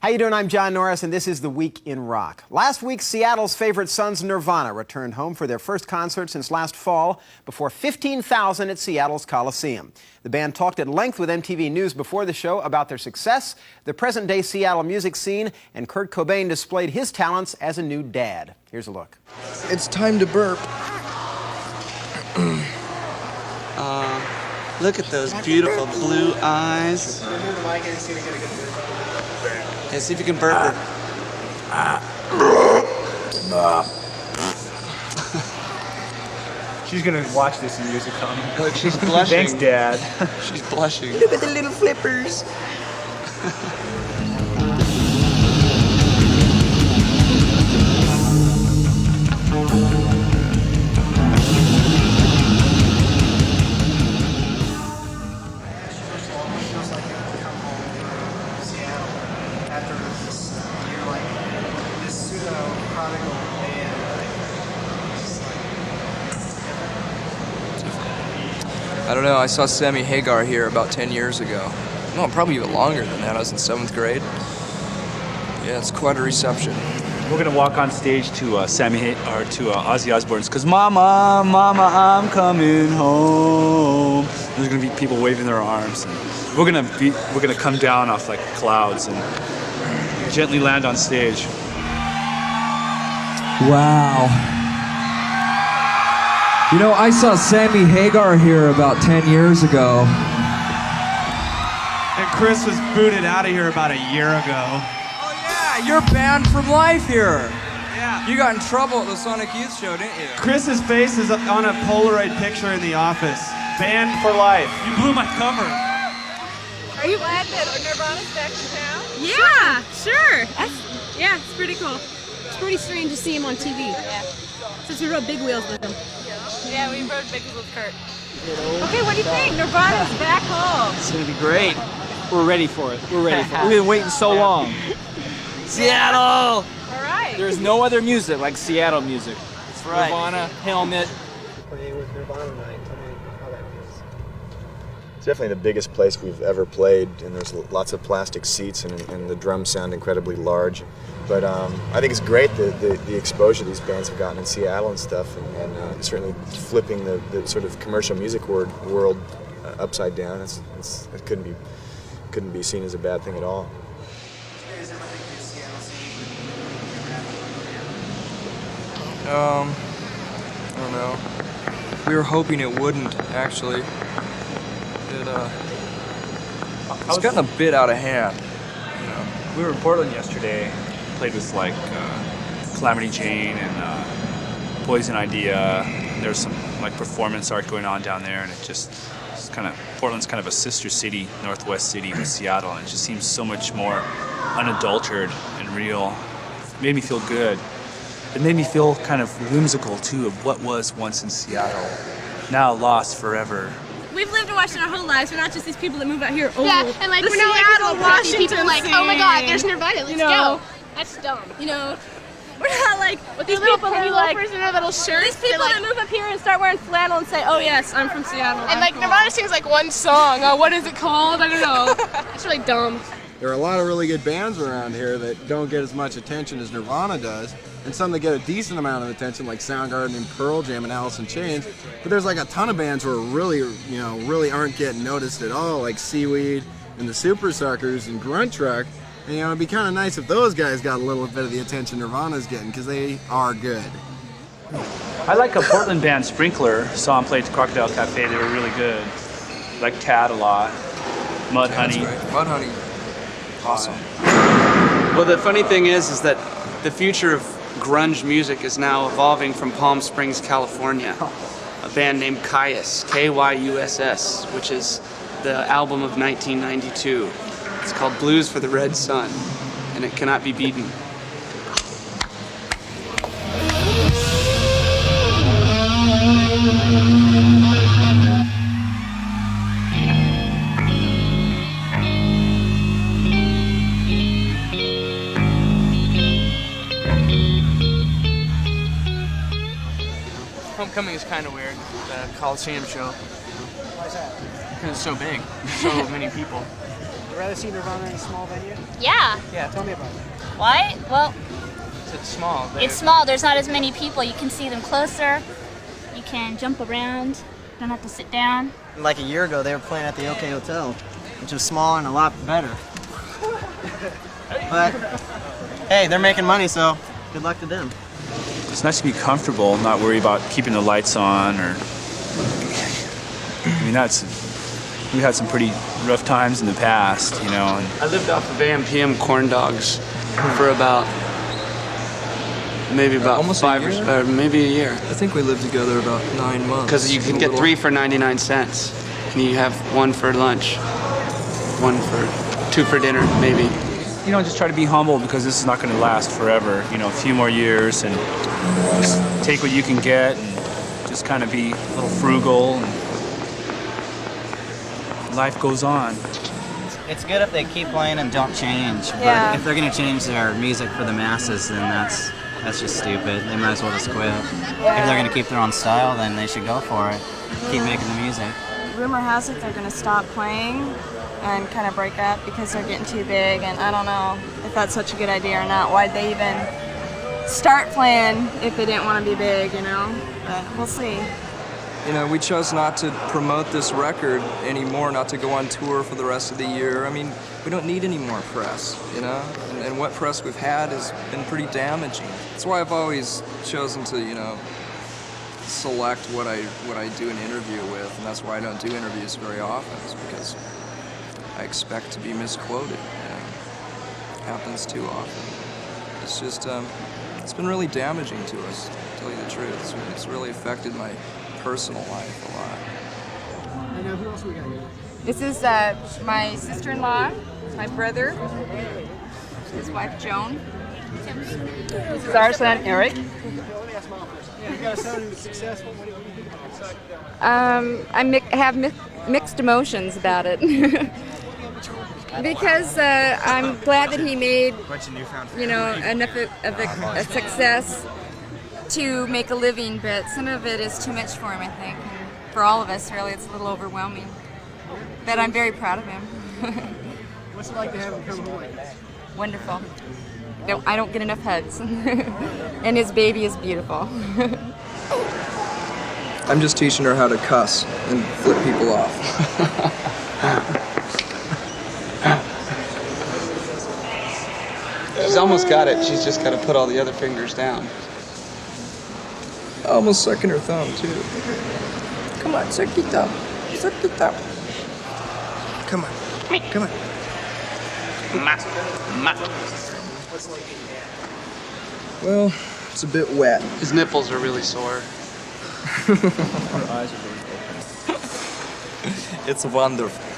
How you doing? I'm John Norris, and this is The Week in Rock. Last week, Seattle's favorite sons, Nirvana, returned home for their first concert since last fall before 15,000 at Seattle's Coliseum. The band talked at length with MTV News before the show about their success, the present-day Seattle music scene, and Kurt Cobain displayed his talents as a new dad. Here's a look. It's time to burp. Look at those beautiful blue eyes. Yeah, see if you can burp her. She's gonna watch this in years to come. Look, she's blushing. Thanks, Dad. She's blushing. Look at the little flippers. I don't know, I saw Sammy Hagar here about 10 years ago. No, probably even longer than that. I was in 7th grade. Yeah, it's quite a reception. We're gonna walk on stage to Ozzy Osbourne's "'Cause Mama, Mama, I'm coming home." There's gonna be people waving their arms. And we're gonna come down off like clouds and gently land on stage. Wow. You know, I saw Sammy Hagar here about 10 years ago. And Chris was booted out of here about a year ago. Oh yeah, you're banned from life here. Yeah. You got in trouble at the Sonic Youth show, didn't you? Chris's face is on a Polaroid picture in the office. Banned for life. You blew my cover. Are you glad that Nirvana's back in town? Yeah, sure. Yeah, it's pretty cool. It's pretty strange to see him on TV. Yeah. Since we rode big wheels with him. Yeah, we rode big with Kurt. Okay, what do you think? Nirvana's back home. It's gonna be great. We're ready for it. We're ready for it. We've been waiting so long. Seattle! All right. There's no other music like Seattle music. That's right. Nirvana, Helmet. It's definitely the biggest place we've ever played, and there's lots of plastic seats, and the drums sound incredibly large. But I think it's great the exposure these bands have gotten in Seattle and stuff, and certainly flipping the sort of commercial music world upside down. It couldn't be seen as a bad thing at all. I don't know. We were hoping it wouldn't, actually. It's gotten a bit out of hand. You know. We were in Portland yesterday. Played with like Calamity Jane and Poison Idea. There's some like performance art going on down there, and Portland's kind of a sister city, northwest city with Seattle, and it just seems so much more unadulterated and real. It made me feel good. It made me feel kind of whimsical too of what was once in Seattle, now lost forever. We've lived in Washington our whole lives. We're not just these people that move out here. Yeah, and like we're not like these little preppy people like, oh my God, there's Nirvana, let's go. That's dumb. You know, we're not like With these little penny loafers in their little shirts. these people that move up here and start wearing flannel and say, oh yes, I'm from Seattle. And like Nirvana sings like one song. What is it called? I don't know. It's really dumb. There are a lot of really good bands around here that don't get as much attention as Nirvana does, and some that get a decent amount of attention, like Soundgarden and Pearl Jam and Alice in Chains. But there's like a ton of bands who are really aren't getting noticed at all, like Seaweed and the Super Suckers and Grunt Truck. And it'd be kind of nice if those guys got a little bit of the attention Nirvana's getting, because they are good. I like a Portland band, Sprinkler. Saw them play at the Crocodile Cafe. They were really good. Like Tad a lot. Mud Honey. Mud Honey. Awesome. Well, the funny thing is that the future of grunge music is now evolving from Palm Springs, California. A band named Kyuss, Kyuss, which is the album of 1992. It's called Blues for the Red Sun, and it cannot be beaten. Homecoming is kind of weird, the Coliseum show. Why's that? Because it's so big, so many people. you rather see Nirvana in a small venue? Yeah. Yeah, tell me about it. Why? Well, It's small. it's small. There's not as many people. You can see them closer. You can jump around. Don't have to sit down. Like a year ago, they were playing at the OK Hotel, which was small and a lot better. But hey, they're making money, so good luck to them. It's nice to be comfortable, not worry about keeping the lights on, or I mean, we had some pretty rough times in the past, you know. And I lived off of AM/PM corn dogs for maybe about almost five a year? or maybe a year. I think we lived together about 9 months. Because you can get 3 for 99 cents, and you have 1 for lunch, 2 for dinner, maybe. you know, just try to be humble, because this is not going to last forever. You know, a few more years, and just take what you can get, and just kind of be a little frugal, and life goes on. It's good if they keep playing and don't change, but Yeah. if they're going to change their music for the masses, then that's just stupid. They might as well just quit. If they're going to keep their own style, then they should go for it. Keep making the music. Rumor has it they're going to stop playing and kind of break up because they're getting too big, and I don't know if that's such a good idea or not. Why'd they even start playing if they didn't want to be big, you know? But we'll see. You know, we chose not to promote this record anymore, not to go on tour for the rest of the year. I mean, we don't need any more press, you know? And what press we've had has been pretty damaging. That's why I've always chosen to, you know, select what I do an interview with, and that's why I don't do interviews very often, is because I expect to be misquoted, you know? It happens too often. It's just, it's been really damaging to us, to tell you the truth. It's really affected my personal life a lot. And who else we got here? This is my sister-in-law, my brother, his wife Joan. This is our son Eric. You got a son who's successful. What do you think about I have mixed emotions about it. Because I'm glad that he made, you know, enough of a success to make a living, but some of it is too much for him, I think. And for all of us, really, it's a little overwhelming. But I'm very proud of him. What's it like to have him come home like that? Wonderful. I don't get enough hugs. And his baby is beautiful. I'm just teaching her how to cuss and flip people off. She's almost got it. She's just got to put all the other fingers down. Almost sucking her thumb, too. Come on, suck your thumb. Suck your thumb. Come on. Come on. Well, it's a bit wet. His nipples are really sore. Her eyes are really open. It's wonderful.